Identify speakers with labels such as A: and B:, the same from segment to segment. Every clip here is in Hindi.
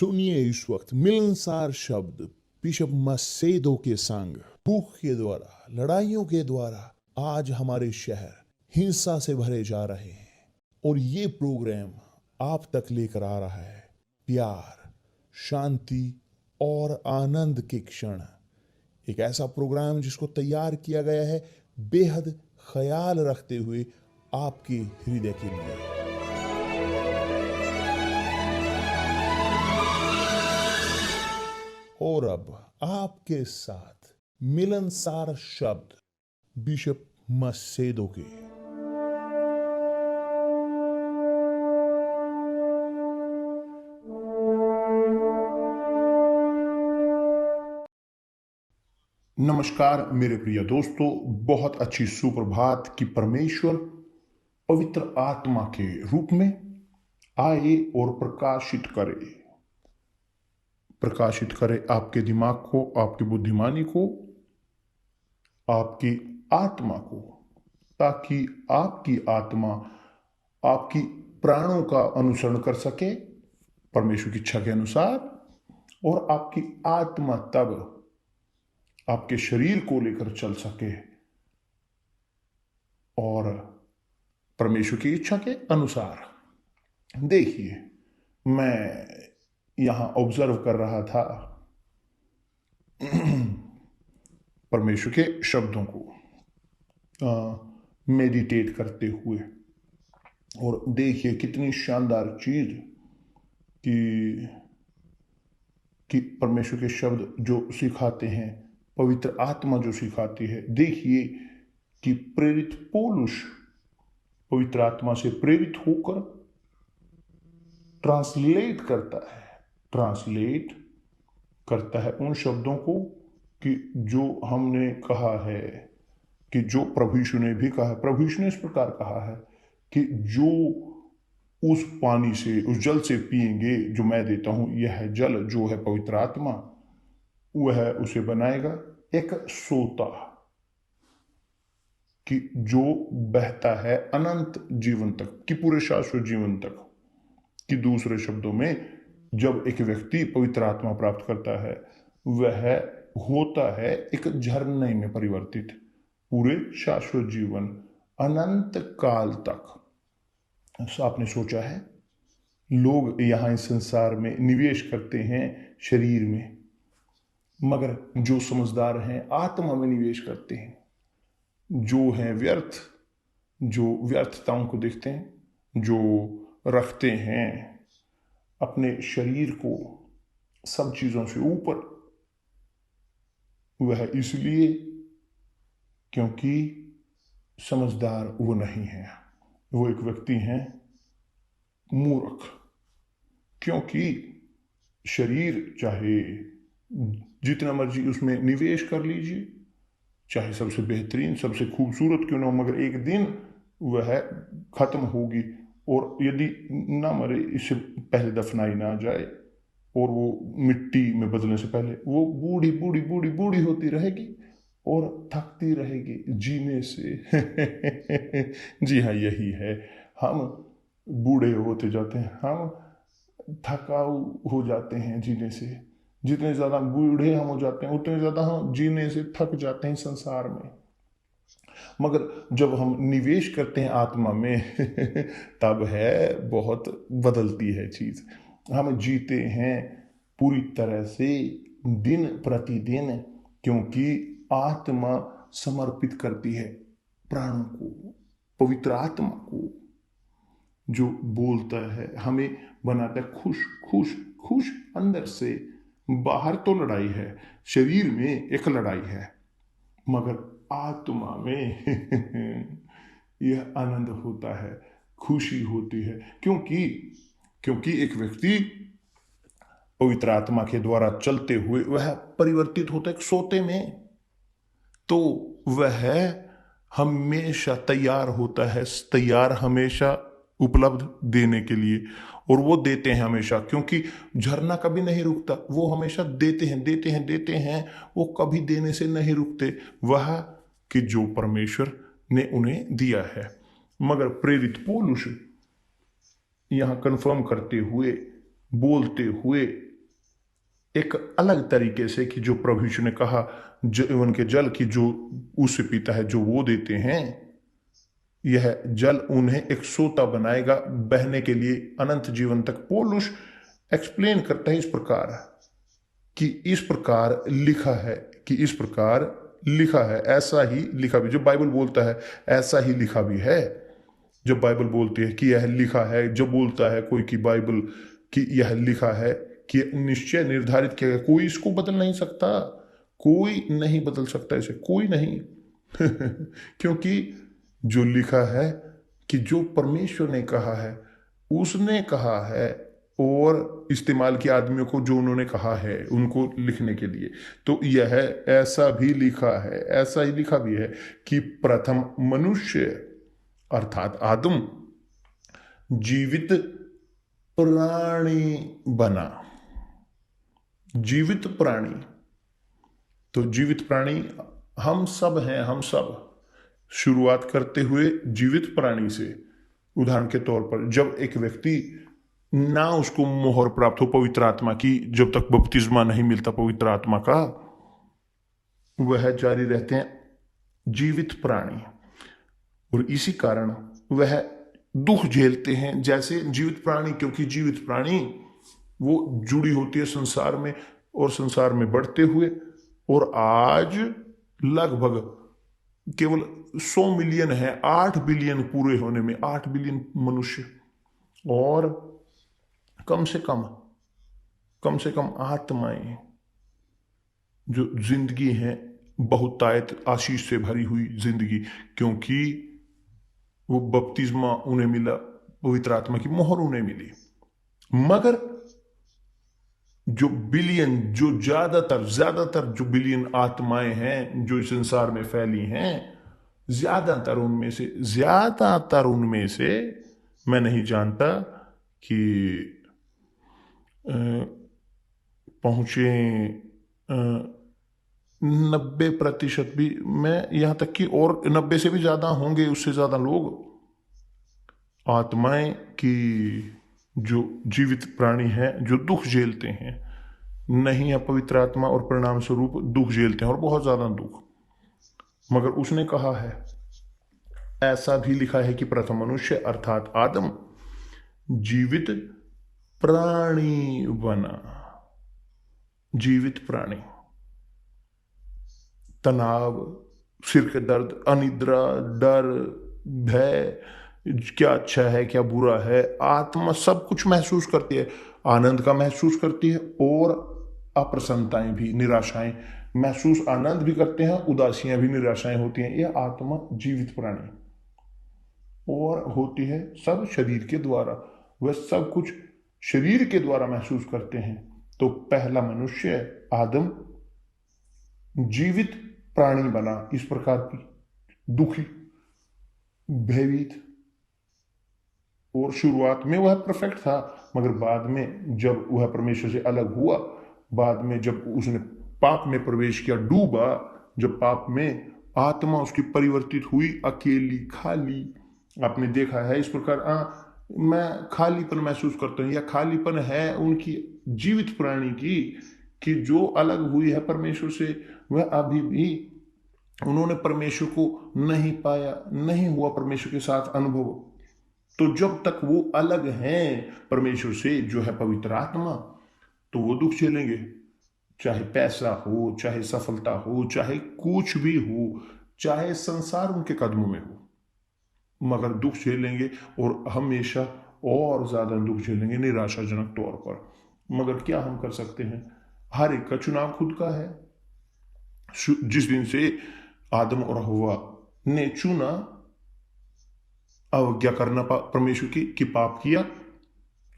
A: सुनिए इस वक्त मिलनसार शब्द बिशप मसेदो के संग। भूख के द्वारा, लड़ाइयों के द्वारा आज हमारे शहर हिंसा से भरे जा रहे हैं और ये प्रोग्राम आप तक लेकर आ रहा है प्यार, शांति और आनंद के क्षण। एक ऐसा प्रोग्राम जिसको तैयार किया गया है बेहद ख्याल रखते हुए आपके हृदय के लिए। और अब आपके साथ मिलनसार शब्द बिशप मसेदो के।
B: नमस्कार मेरे प्रिय दोस्तों, बहुत अच्छी सुप्रभात की परमेश्वर पवित्र आत्मा के रूप में आए और प्रकाशित करे आपके दिमाग को, आपकी बुद्धिमानी को, आपकी आत्मा को, ताकि आपकी आत्मा आपकी प्राणों का अनुसरण कर सके परमेश्वर की इच्छा के अनुसार, और आपकी आत्मा तब आपके शरीर को लेकर चल सके और परमेश्वर की इच्छा के अनुसार। देखिए, मैं यहां ऑब्जर्व कर रहा था परमेश्वर के शब्दों को मेडिटेट करते हुए, और देखिए कितनी शानदार चीज कि परमेश्वर के शब्द जो सिखाते हैं, पवित्र आत्मा जो सिखाती है। देखिए कि प्रेरित पौलुस पवित्र आत्मा से प्रेरित होकर ट्रांसलेट करता है उन शब्दों को कि जो हमने कहा है, कि जो प्रभु यीशु ने भी कहा है। प्रभु यीशु ने इस प्रकार कहा है कि जो उस पानी से, उस जल से पिएंगे जो मैं देता हूं, यह जल जो है पवित्र आत्मा, वह उसे बनाएगा एक सोता कि जो बहता है अनंत जीवन तक, कि पूरे शाश्वत जीवन तक। कि दूसरे शब्दों में, जब एक व्यक्ति पवित्र आत्मा प्राप्त करता है, वह होता है एक झरने में परिवर्तित, पूरे शाश्वत जीवन, अनंत काल तक। आपने सोचा है, लोग यहां इस संसार में निवेश करते हैं शरीर में, मगर जो समझदार हैं आत्मा में निवेश करते हैं। जो हैं व्यर्थ, जो व्यर्थताओं को देखते हैं, जो रखते हैं अपने शरीर को सब चीजों से ऊपर, वह इसलिए क्योंकि समझदार वो नहीं है। वो एक व्यक्ति है मूर्ख, क्योंकि शरीर चाहे जितना मर्जी उसमें निवेश कर लीजिए, चाहे सबसे बेहतरीन, सबसे खूबसूरत क्यों ना हो, मगर एक दिन वह खत्म होगी। और यदि ना मरे, इससे पहले दफनाई ना जाए, और वो मिट्टी में बदलने से पहले वो बूढ़ी बूढ़ी बूढ़ी बूढ़ी होती रहेगी और थकती रहेगी जीने से। जी हाँ, यही है, हम बूढ़े होते जाते हैं, हम थकाऊ हो जाते हैं जीने से। जितने ज्यादा बूढ़े हम हो जाते हैं, उतने ज्यादा हम जीने से थक जाते हैं संसार में। मगर जब हम निवेश करते हैं आत्मा में तब है बहुत बदलती है चीज। हम जीते हैं पूरी तरह से दिन प्रतिदिन, क्योंकि आत्मा समर्पित करती है प्राणों को पवित्र आत्मा को, जो बोलता है, हमें बनाता है खुश खुश खुश अंदर से। बाहर तो लड़ाई है, शरीर में एक लड़ाई है, मगर आत्मा में यह आनंद होता है, खुशी होती है। क्योंकि एक व्यक्ति पवित्र आत्मा के द्वारा चलते हुए वह परिवर्तित होता है एक सोते में, तो वह हमेशा तैयार होता है, तैयार हमेशा उपलब्ध देने के लिए, और वो देते हैं हमेशा, क्योंकि झरना कभी नहीं रुकता। वो हमेशा देते हैं देते हैं देते हैं, वो कभी देने से नहीं रुकते, वह कि जो परमेश्वर ने उन्हें दिया है। मगर प्रेरित पौलुस यहां कंफर्म करते हुए, बोलते हुए एक अलग तरीके से कि जो प्रभु यीशु ने कहा जीवन के जल की जो उससे पीता है जो वो देते हैं, यह जल उन्हें एक सोता बनाएगा बहने के लिए अनंत जीवन तक। पौलुस एक्सप्लेन करता है इस प्रकार कि इस प्रकार लिखा है, कि इस प्रकार लिखा है, ऐसा ही लिखा भी। जब बाइबल बोलता है ऐसा ही लिखा भी है, जब बाइबल बोलती है कि यह लिखा है, जब बोलता है कोई कि बाइबल कि यह लिखा है, कि निश्चय निर्धारित किया गया, कोई इसको बदल नहीं सकता, कोई नहीं बदल सकता इसे, कोई नहीं क्योंकि जो लिखा है कि जो परमेश्वर ने कहा है उसने कहा है, और इस्तेमाल किया आदमियों को जो उन्होंने कहा है उनको लिखने के लिए। तो यह ऐसा भी लिखा है, ऐसा ही लिखा भी है कि प्रथम मनुष्य अर्थात आदम जीवित प्राणी बना। जीवित प्राणी, तो जीवित प्राणी हम सब हैं, हम सब शुरुआत करते हुए जीवित प्राणी से। उदाहरण के तौर पर जब एक व्यक्ति ना उसको मोहर प्राप्त हो पवित्र आत्मा की, जब तक बपतिस्मा नहीं मिलता पवित्र आत्मा का, वह जारी रहते हैं जीवित प्राणी, और इसी कारण वह दुख झेलते हैं जैसे जीवित प्राणी, क्योंकि जीवित प्राणी वो जुड़ी होती है संसार में और संसार में बढ़ते हुए। और आज लगभग केवल 100 मिलियन है, 8 बिलियन पूरे होने में, 8 बिलियन मनुष्य, और कम से कम आत्माएं जो जिंदगी है बहुतायत आशीष से भरी हुई जिंदगी, क्योंकि वो बपतिस्मा उन्हें मिला, पवित्र आत्मा की मोहर उन्हें मिली। मगर जो बिलियन, जो ज्यादातर जो बिलियन आत्माएं हैं जो इस संसार में फैली हैं, ज्यादातर उनमें से मैं नहीं जानता कि पहुंचे 90% भी, मैं यहां तक कि और 90 से भी ज्यादा होंगे, उससे ज्यादा लोग आत्माएं की जो जीवित प्राणी हैं जो दुख झेलते हैं, नहीं है पवित्र आत्मा, और परिणाम स्वरूप दुख झेलते हैं और बहुत ज्यादा दुख। मगर उसने कहा है, ऐसा भी लिखा है कि प्रथम मनुष्य अर्थात आदम जीवित प्राणी बना। जीवित प्राणी, तनाव, सिर के दर्द, अनिद्रा, डर, भय, क्या अच्छा है क्या बुरा है, आत्मा सब कुछ महसूस करती है, आनंद का महसूस करती है और अप्रसन्नताएं भी, निराशाएं महसूस, आनंद भी करते हैं, उदासियां भी, निराशाएं होती हैं। यह आत्मा जीवित प्राणी, और होती है सब शरीर के द्वारा, वह सब कुछ शरीर के द्वारा महसूस करते हैं। तो पहला मनुष्य आदम जीवित प्राणी बना, इस प्रकार की दुखी, भयभीत, और शुरुआत में वह परफेक्ट था, मगर बाद में जब वह परमेश्वर से अलग हुआ, बाद में जब उसने पाप में प्रवेश किया, डूबा, जब पाप में आत्मा उसकी परिवर्तित हुई, अकेली, खाली, आपने देखा है इस प्रकार, मैं खालीपन महसूस करता हूं, या खालीपन है उनकी जीवित प्राणी की, कि जो अलग हुई है परमेश्वर से, वह अभी भी उन्होंने परमेश्वर को नहीं पाया, नहीं हुआ परमेश्वर के साथ अनुभव। तो जब तक वो अलग हैं परमेश्वर से, जो है पवित्र आत्मा, तो वो दुख झेलेंगे, चाहे पैसा हो, चाहे सफलता हो, चाहे कुछ भी हो, चाहे संसार उनके कदमों में हो, मगर दुख झेलेंगे, और हमेशा और ज्यादा दुख झेलेंगे निराशाजनक तौर पर। मगर क्या हम कर सकते हैं, हर एक का चुनाव खुद का है। जिस दिन से आदम और हव्वा ने चुना अवज्ञा करना परमेश्वर की, कि पाप किया,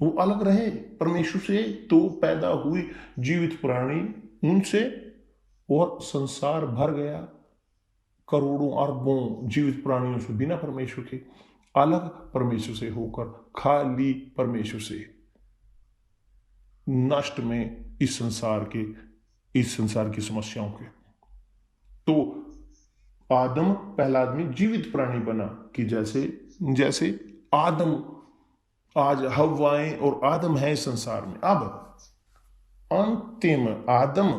B: वो अलग रहे परमेश्वर से, तो पैदा हुई जीवित प्राणी उनसे, और संसार भर गया करोड़ों अरबों जीवित प्राणियों से, बिना परमेश्वर के, अलग परमेश्वर से होकर, खाली परमेश्वर से, नष्ट में इस संसार की समस्याओं के। तो आदम पहला आदमी जीवित प्राणी बना, कि जैसे आदम, आज हव्वाएं और आदम है इस संसार में। अब अंतिम आदम,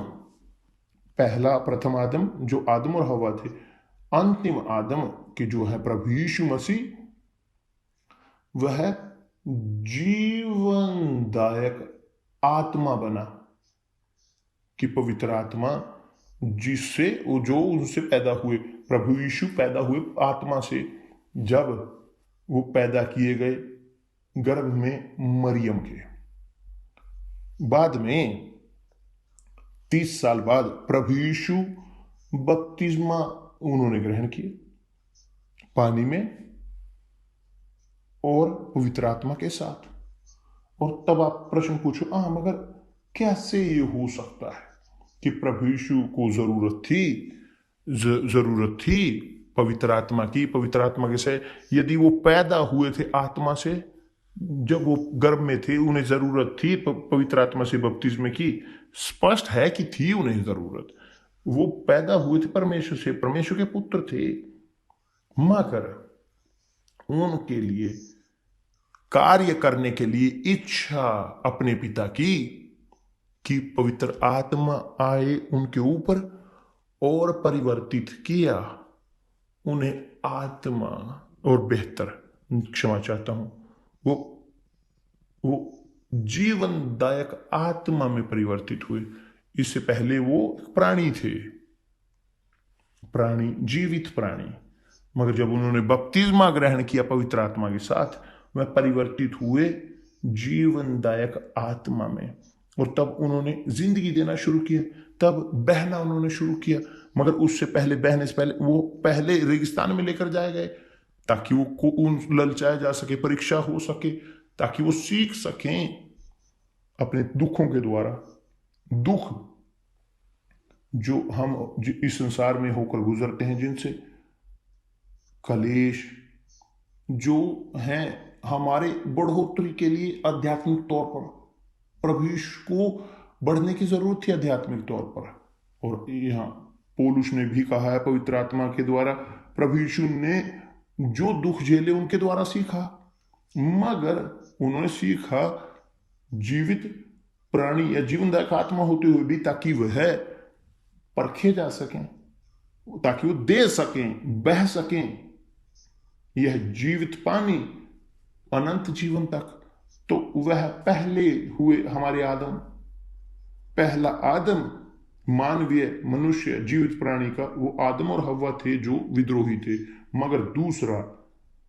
B: पहला प्रथम आदम जो आदम और हवा थे, अंतिम आदम के जो है प्रभु यीशु मसीह, वह जीवनदायक आत्मा बना, कि पवित्र आत्मा जिससे वो जो उनसे पैदा हुए, प्रभु यीशु पैदा हुए आत्मा से। जब वो पैदा किए गए गर्भ में मरियम के, बाद में 30 साल बाद प्रभु यीशु बपतिस्मा उन्होंने ग्रहण किया पानी में और पवित्र आत्मा के साथ। और तब आप प्रश्न पूछो, मगर कैसे ये हो सकता है कि प्रभु यीशु को जरूरत थी पवित्र आत्मा की, पवित्र आत्मा के से, यदि वो पैदा हुए थे आत्मा से, जब वो गर्भ में थे, उन्हें जरूरत थी पवित्र आत्मा से बपतिस्मे की। स्पष्ट है कि थी उन्हें जरूरत, वो पैदा हुए थे परमेश्वर से, परमेश्वर के पुत्र थे, मगर उनके लिए कार्य करने के लिए इच्छा अपने पिता की कि पवित्र आत्मा आए उनके ऊपर और परिवर्तित किया उन्हें आत्मा, और बेहतर, क्षमा चाहता हूं, वो जीवनदायक आत्मा में परिवर्तित हुए। इससे पहले वो प्राणी थे, प्राणी, जीवित प्राणी, मगर जब उन्होंने बपतिस्मा ग्रहण किया पवित्र आत्मा के साथ, वह परिवर्तित हुए जीवनदायक आत्मा में, और तब उन्होंने जिंदगी देना शुरू किया, तब बहना उन्होंने शुरू किया। मगर उससे पहले, बहने से पहले, वो पहले रेगिस्तान में लेकर जाए गए ताकि वो उन ललचाया जा सके, परीक्षा हो सके, ताकि वो सीख सकें अपने दुखों के द्वारा, दुख जो हम इस संसार में होकर गुजरते हैं, जिनसे कलेश जो हैं हमारे बढ़ोतरी के लिए आध्यात्मिक तौर पर, प्रभु यीशु को बढ़ने की जरूरत थी आध्यात्मिक तौर पर। और यहाँ पौलुस ने भी कहा है पवित्र आत्मा के द्वारा, प्रभु यीशु ने जो दुख झेले उनके द्वारा सीखा, मगर उन्होंने सीखा जीवित प्राणी या जीवनदायक आत्मा होते हुए भी, ताकि वह परखे जा सकें, ताकि वो दे सकें, बह सकें यह जीवित पानी अनंत जीवन तक। तो वह पहले हुए हमारे आदम, पहला आदम मानवीय मनुष्य जीवित प्राणी का, वो आदम और हव्वा थे जो विद्रोही थे, मगर दूसरा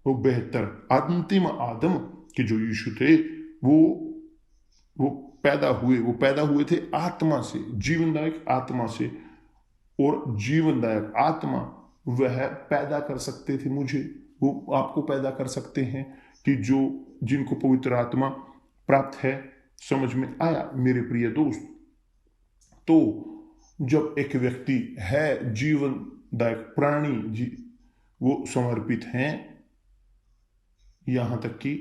B: वो बेहतर अंतिम आदम के जो यीशु थे, वो पैदा हुए थे आत्मा से, जीवनदायक आत्मा से। और जीवनदायक आत्मा वह पैदा कर सकते थे मुझे, वो आपको पैदा कर सकते हैं, कि जिनको पवित्र आत्मा प्राप्त है। समझ में आया मेरे प्रिय दोस्त? तो जब एक व्यक्ति है जीवनदायक प्राणी, वो समर्पित हैं, यहां तक कि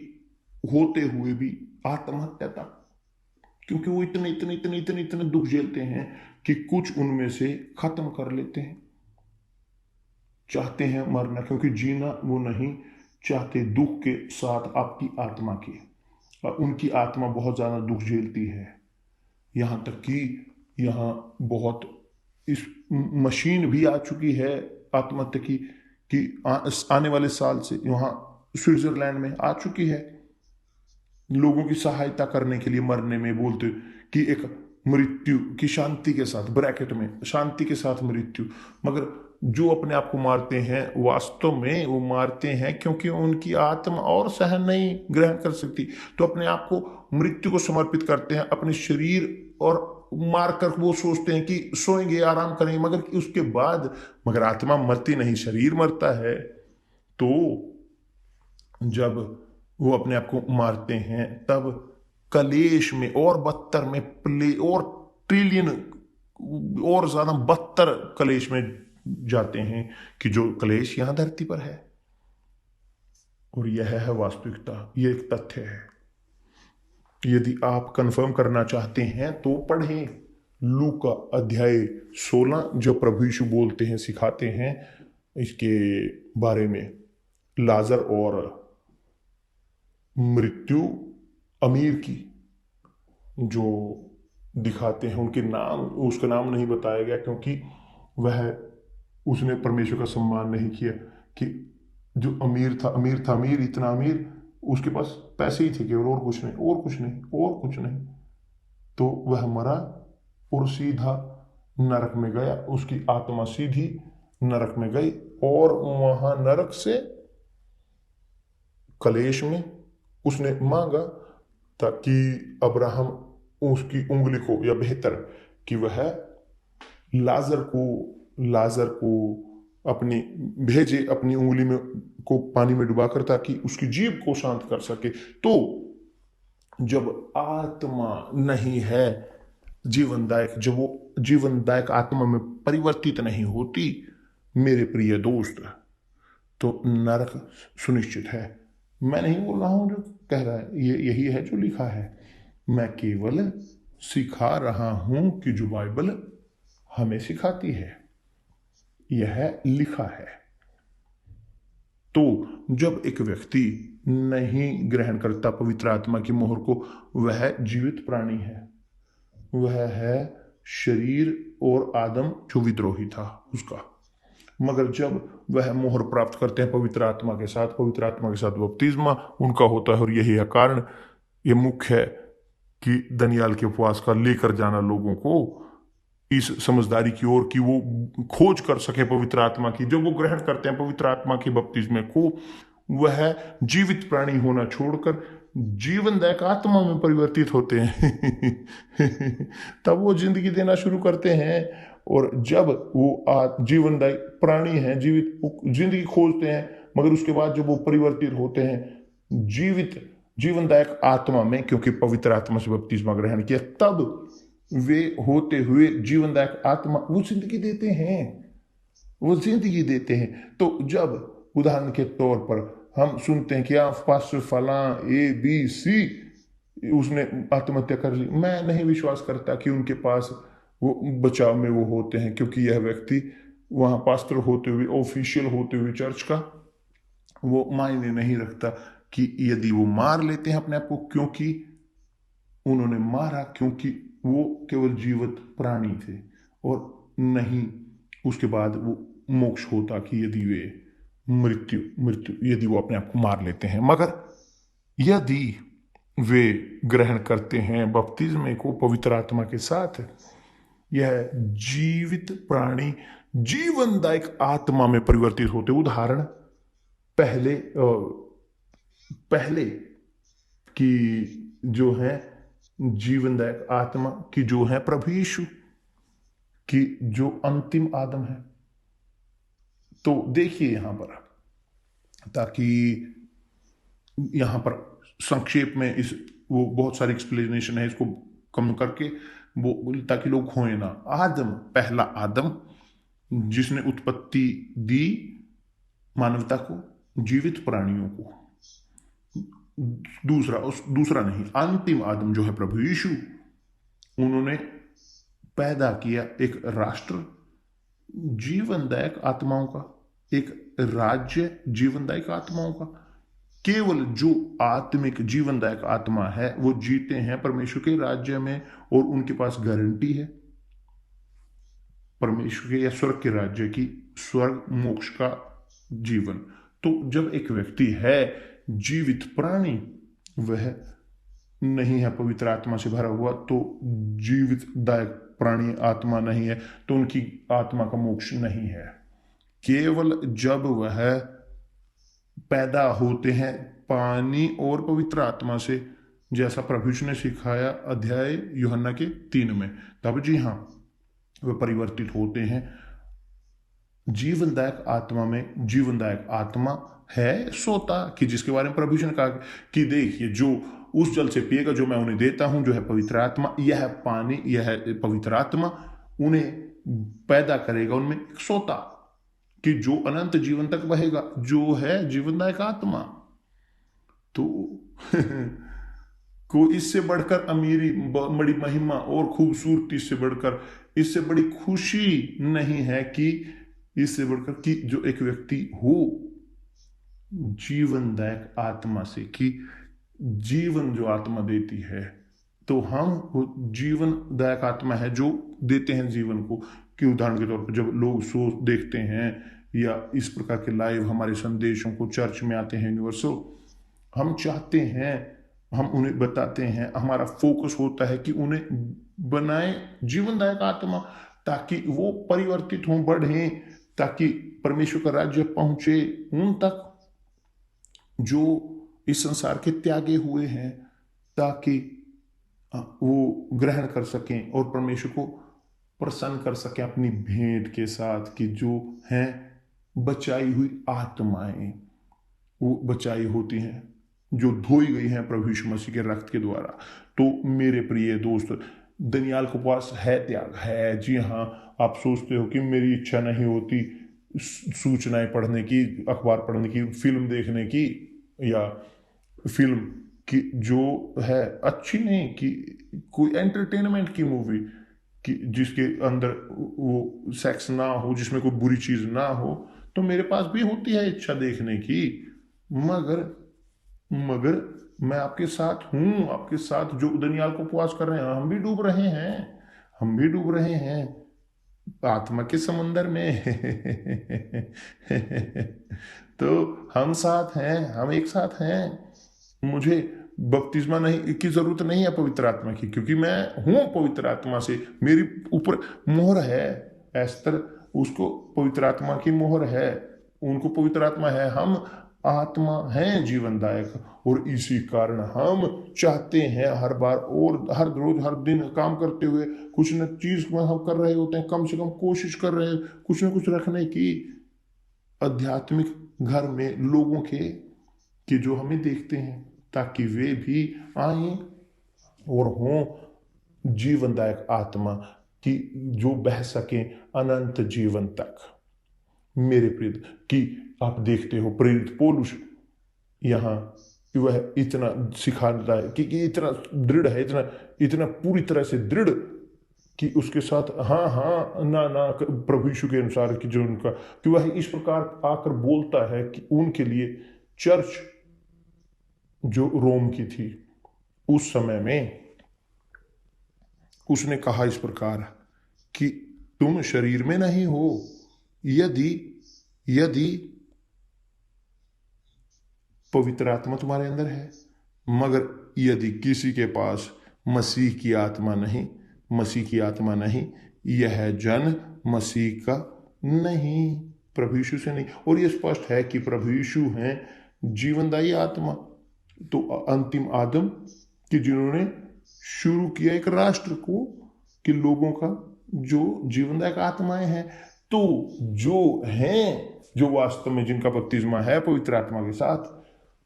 B: होते हुए भी आत्महत्या तक, क्योंकि वो इतने दुख झेलते हैं कि कुछ उनमें से खत्म कर लेते हैं, चाहते हैं मरना, क्योंकि जीना वो नहीं चाहते दुख के साथ आपकी आत्मा की। और उनकी आत्मा बहुत ज्यादा दुख झेलती है, यहां तक कि यहाँ बहुत इस मशीन भी आ चुकी है आत्महत्या की, कि आने वाले साल से यहाँ स्विट्जरलैंड में आ चुकी है, लोगों की सहायता करने के लिए मरने में, बोलते कि एक मृत्यु की शांति के साथ, ब्रैकेट में शांति के साथ मृत्यु। मगर जो अपने आप को मारते हैं, वास्तव में वो मारते हैं क्योंकि उनकी आत्मा और सहन नहीं ग्रहण कर सकती, तो अपने आप को मृत्यु को समर्पित करते हैं, अपने शरीर, और मारकर वो सोचते हैं कि सोएंगे, आराम करेंगे, मगर उसके बाद, मगर आत्मा मरती नहीं, शरीर मरता है। तो जब वो अपने आप को मारते हैं, तब कलेश में और बदतर में और ट्रिलियन और ज्यादा बदतर कलेश में जाते हैं, कि जो कलेश यहां धरती पर है। और यह है वास्तविकता, यह एक तथ्य है। यदि आप कंफर्म करना चाहते हैं तो पढ़ें लूका अध्याय 16, जो प्रभु यीशु बोलते हैं, सिखाते हैं इसके बारे में, लाजर और मृत्यु अमीर की, जो दिखाते हैं। उनके नाम, उसका नाम नहीं बताया गया क्योंकि उसने परमेश्वर का सम्मान नहीं किया। कि जो अमीर इतना अमीर, उसके पास पैसे ही थे केवल, और कुछ नहीं, और कुछ नहीं, और कुछ नहीं। तो वह मरा और सीधा नरक में गया, उसकी आत्मा सीधी नरक में गई, और वहां नरक से कलेश में उसने मांगा ताकि अब्राहम उसकी उंगली को, या बेहतर कि वह लाजर को अपनी भेजे, अपनी उंगली में को पानी में डुबाकर, ताकि उसकी जीभ को शांत कर सके। तो जब आत्मा नहीं है जीवनदायक, जब वो जीवनदायक आत्मा में परिवर्तित नहीं होती, मेरे प्रिय दोस्त, तो नरक सुनिश्चित है। मैं नहीं बोल रहा हूं जो कह रहा है, ये यही है जो लिखा है। मैं केवल सिखा रहा हूं कि जो बाइबल हमें सिखाती है, यह लिखा है। तो जब एक व्यक्ति नहीं ग्रहण करता पवित्र आत्मा की मोहर को, वह जीवित प्राणी है। वह है शरीर और आदम जो विद्रोही था उसका। मगर जब वह मोहर प्राप्त करते हैं पवित्र आत्मा के साथ बपतिस्मा उनका होता है। और यही है कारण, ये मुख्य है कि दनियाल के उपवास का लेकर जाना लोगों को इस समझदारी की ओर कि वो खोज कर सके पवित्र आत्मा की। जब वो ग्रहण करते हैं पवित्र आत्मा के बपतिस्मे को, वह जीवित प्राणी होना छोड़कर जीवनदायक आत्मा में परिवर्तित होते हैं। तब वो जिंदगी देना शुरू करते हैं। और जब वो जीवनदायक प्राणी हैं, जिंदगी खोजते हैं, मगर उसके बाद जब वो परिवर्तित होते हैं जीवनदायक आत्मा में, क्योंकि पवित्र आत्मा से बपतिस्मा ग्रहण किया, तब वे होते हुए जीवनदायक आत्मा वो जिंदगी देते हैं। तो जब उदाहरण के तौर पर हम सुनते हैं कि पास्टर फलां ABC उसने आत्महत्या कर ली, मैं नहीं विश्वास करता कि उनके पास वो बचाव में वो होते हैं, क्योंकि यह व्यक्ति वहां पास्टर होते हुए, ऑफिशियल होते हुए चर्च का, वो मायने नहीं रखता कि यदि वो मार लेते हैं अपने आप को, क्योंकि उन्होंने मारा क्योंकि वो केवल जीवित प्राणी थे, और नहीं उसके बाद वो मोक्ष होता कि यदि वे मृत्यु यदि वो अपने आप को मार लेते हैं। मगर यदि वे ग्रहण करते हैं बपतिस्मे को पवित्र आत्मा के साथ, यह जीवित प्राणी जीवनदायक आत्मा में परिवर्तित होते। उदाहरण पहले की जो है जीवनदायक आत्मा की जो है प्रभु यीशु की जो अंतिम आदम है। तो देखिए यहां पर, ताकि यहां पर संक्षेप में वो बहुत सारी एक्सप्लेनेशन है, इसको कम करके वो ताकि लोग खोए ना। पहला आदम जिसने उत्पत्ति दी मानवता को, जीवित प्राणियों को। दूसरा नहीं, अंतिम आदम जो है प्रभु यीशु, उन्होंने पैदा किया एक राष्ट्र जीवनदायक आत्माओं का, एक राज्य जीवनदायक आत्माओं का। केवल जो आत्मिक जीवनदायक आत्मा है वो जीते हैं परमेश्वर के राज्य में, और उनके पास गारंटी है परमेश्वर के या स्वर्ग के राज्य की, स्वर्ग मोक्ष का जीवन। तो जब एक व्यक्ति है जीवित प्राणी, वह नहीं है पवित्र आत्मा से भरा हुआ, तो जीवित दायक प्राणी आत्मा नहीं है, तो उनकी आत्मा का मोक्ष नहीं है। केवल जब वह पैदा होते हैं पानी और पवित्र आत्मा से, जैसा प्रभु ने सिखाया अध्याय यूहन्ना के 3 में, तब जी हाँ वे परिवर्तित होते हैं जीवनदायक आत्मा में। जीवनदायक आत्मा है सोता, कि जिसके बारे में प्रभु ने कहा कि देखिए जो उस जल से पिएगा जो मैं उन्हें देता हूं, जो है पवित्र आत्मा, यह पानी, यह पवित्र आत्मा उन्हें पैदा करेगा उनमें एक सोता, कि जो अनंत जीवन तक बहेगा, जो है जीवनदायक आत्मा। तो को इससे बढ़कर अमीरी, बड़ी महिमा और खूबसूरती से बढ़कर, इससे बड़ी खुशी नहीं है कि इससे बढ़कर कि जो एक व्यक्ति हो जीवनदायक आत्मा से, कि जीवन जो आत्मा देती है तो हम वो जीवनदायक आत्मा है जो देते हैं जीवन को। कि उदाहरण के तौर पर जब लोग शो देखते हैं या इस प्रकार के लाइव हमारे संदेशों को चर्च में आते हैं यूनिवर्सल, हम चाहते हैं, हम उन्हें बताते हैं, हमारा फोकस होता है कि उन्हें बनाए जीवनदायक आत्मा, ताकि वो परिवर्तित हों, बढ़ें, ताकि परमेश्वर का राज्य पहुंचे उन तक जो इस संसार के त्यागे हुए हैं, ताकि वो ग्रहण कर सकें और परमेश्वर को प्रसन्न कर सकें अपनी भेंट के साथ। कि जो हैं बचाई हुई आत्माएं, वो बचाई होती हैं, जो धोई गई हैं प्रभु यीशु मसीह के रक्त के द्वारा। तो मेरे प्रिय दोस्त, दनियाल के पास है त्याग है। जी हाँ, आप सोचते हो कि मेरी इच्छा नहीं होती सूचनाएं पढ़ने की, अखबार पढ़ने की, फिल्म देखने की, या फिल्म की जो है अच्छी नहीं, कि कोई एंटरटेनमेंट की मूवी कि जिसके अंदर वो सेक्स ना हो, जिसमें कोई बुरी चीज ना हो, तो मेरे पास भी होती है इच्छा देखने की। मगर मगर मैं आपके साथ हूं, आपके साथ जो दनियाल को उपवास कर रहे हैं, हम भी डूब रहे हैं, हम भी डूब रहे हैं आत्मा के समंदर में। तो हम साथ हैं, हम एक साथ हैं। मुझे बपतिस्मा नहीं की जरूरत नहीं है पवित्र आत्मा की, क्योंकि मैं हूं पवित्र आत्मा से, मेरी ऊपर मोहर है। एस्तर, उसको पवित्र आत्मा की मोहर है, उनको पवित्र आत्मा है। हम आत्मा हैं जीवनदायक, और इसी कारण हम चाहते हैं हर बार और हर रोज हर दिन काम करते हुए कुछ न चीज में हम कर रहे होते हैं, कम से कम कोशिश कर रहे हैं कुछ न कुछ रखने की आध्यात्मिक घर में लोगों के, कि जो हमें देखते हैं, ताकि वे भी आए और हों जीवनदायक आत्मा की, जो बह सके अनंत जीवन तक। मेरे प्रिय, कि आप देखते हो प्रेरित पौलुस यहाँ वह इतना सिखाता है कि इतना दृढ़ है, इतना इतना पूरी तरह से दृढ़, कि उसके साथ हाँ हाँ ना ना प्रभु यीशु के अनुसार, कि जो उनका, कि वह इस प्रकार आकर बोलता है कि उनके लिए चर्च जो रोम की थी उस समय में, उसने कहा इस प्रकार कि तुम शरीर में नहीं हो, यदि यदि पवित्र आत्मा तुम्हारे अंदर है, मगर यदि किसी के पास मसीह की आत्मा नहीं, मसीह की आत्मा नहीं, यह जन मसीह का नहीं, प्रभु यीशु से नहीं। और यह स्पष्ट है कि प्रभु यीशु हैं जीवनदायी आत्मा। तो अंतिम आदम, कि जिन्होंने शुरू किया एक राष्ट्र को, कि लोगों का जो जीवनदायक आत्माएं हैं, तो जो हैं, जो वास्तव में जिनका बपतिस्मा है पवित्र आत्मा के साथ,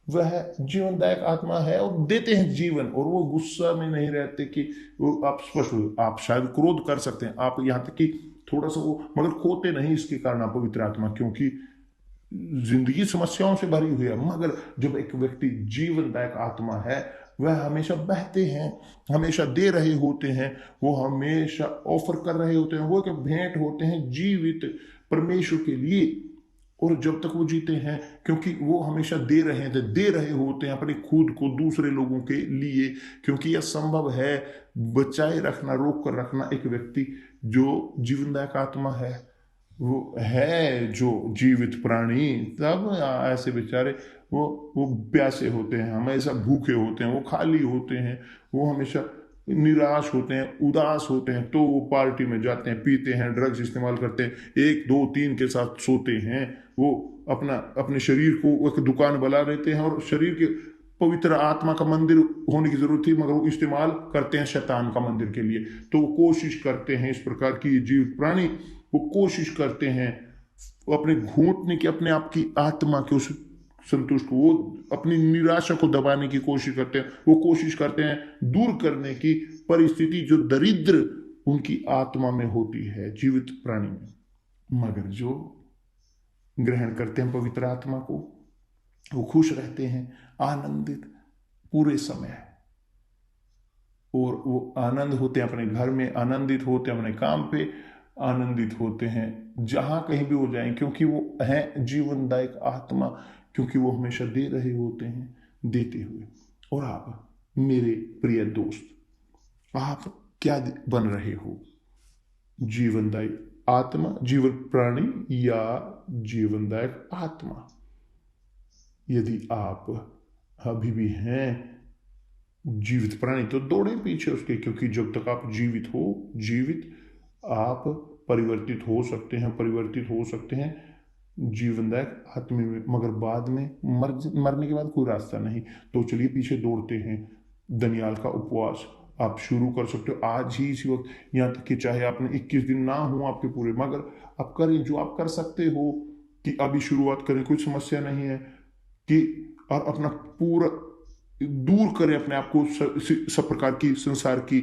B: वह जीवनदायक आत्मा है और देते हैं जीवन। और वो गुस्सा में नहीं रहते, कि वो आप स्पष्ट, आप शायद क्रोध कर सकते हैं, आप यहाँ तक कि थोड़ा सा वो, मगर खोते नहीं इसके कारण आप पवित्र आत्मा, क्योंकि जिंदगी समस्याओं से भरी हुई है। मगर जब एक व्यक्ति जीवनदायक आत्मा है, वह हमेशा बहते हैं, हमेशा दे रहे होते हैं, वो हमेशा ऑफर कर रहे होते हैं, वो एक भेंट होते हैं जीवित परमेश्वर के लिए। और जब तक वो जीते हैं, क्योंकि वो हमेशा दे रहे होते हैं अपने खुद को दूसरे लोगों के लिए, क्योंकि यह संभव है बचाए रखना, रोक कर रखना एक व्यक्ति जो जीवनदायक आत्मा है। वो है जो जीवित प्राणी, तब ऐसे बेचारे वो प्यासे होते हैं, हमेशा भूखे होते हैं, वो खाली होते हैं, वो हमेशा निराश होते हैं, उदास होते हैं, तो वो पार्टी में जाते हैं, पीते हैं, ड्रग्स इस्तेमाल करते हैं, 1 2 3 के साथ सोते हैं, वो अपने शरीर को एक दुकान बना देते हैं, और शरीर के पवित्र आत्मा का मंदिर होने की जरूरत थी, मगर वो इस्तेमाल करते हैं शैतान का मंदिर के लिए। तो वो कोशिश करते हैं, इस प्रकार की जीवित प्राणी वो कोशिश करते हैं अपने घूंटने की, अपने आप की आत्मा के उस संतुष्ट को, वो अपनी निराशा को दबाने की कोशिश करते हैं, वो कोशिश करते हैं दूर करने की परिस्थिति जो दरिद्र उनकी आत्मा में होती है जीवित प्राणी में। मगर जो ग्रहण करते हैं पवित्र आत्मा को, वो खुश रहते हैं, आनंदित पूरे समय, और वो आनंद होते हैं अपने घर में, आनंदित होते हैं अपने काम पे, आनंदित होते हैं जहां कहीं भी हो जाएं, क्योंकि वो है जीवनदायक आत्मा, क्योंकि वो हमेशा दे रहे होते हैं, देते हुए। और आप मेरे प्रिय दोस्त, आप क्या बन रहे हो? जीवनदायी आत्मा, जीवन प्राणी या जीवनदायक आत्मा? यदि आप अभी भी हैं जीवित प्राणी तो दौड़े पीछे उसके, क्योंकि जब तक आप जीवित हो, जीवित आप परिवर्तित हो सकते हैं, परिवर्तित हो सकते हैं जीवनदायक आत्मा में, मगर बाद में मरने के बाद कोई रास्ता नहीं। तो चलिए पीछे दौड़ते हैं। दनियाल का उपवास आप शुरू कर सकते हो आज ही इसी वक्त, यहाँ तक कि चाहे आपने 21 दिन ना हो आपके पूरे, मगर आप करें जो आप कर सकते हो कि अभी शुरुआत करें, कोई समस्या नहीं है कि, और अपना पूरा दूर करें अपने आप को सब प्रकार की संसार की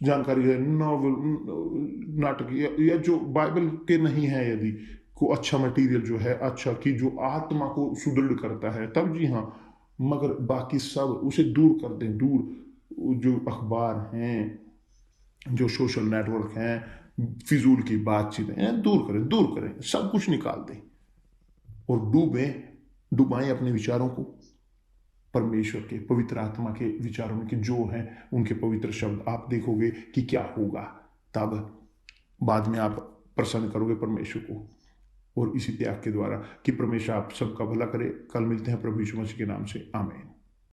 B: जानकारी है, नॉवल, नाटक या जो बाइबल के नहीं है, यदि को अच्छा मटेरियल जो है, अच्छा कि जो आत्मा को सुदृढ़ करता है, तब जी हाँ, मगर बाकी सब उसे दूर कर दें, दूर जो अखबार हैं, जो सोशल नेटवर्क हैं, फिजूल की बातचीत हैं, दूर करें, सब कुछ निकाल दें और डुबाएं अपने विचारों को परमेश्वर के पवित्र आत्मा के विचारों में, कि जो है उनके पवित्र शब्द। आप देखोगे कि क्या होगा, तब बाद में आप प्रसन्न करोगे परमेश्वर को, और इसी त्याग के द्वारा कि परमेश्वर आप सबका भला करे। कल मिलते हैं प्रभु यीशु मसीह के नाम से, आमीन।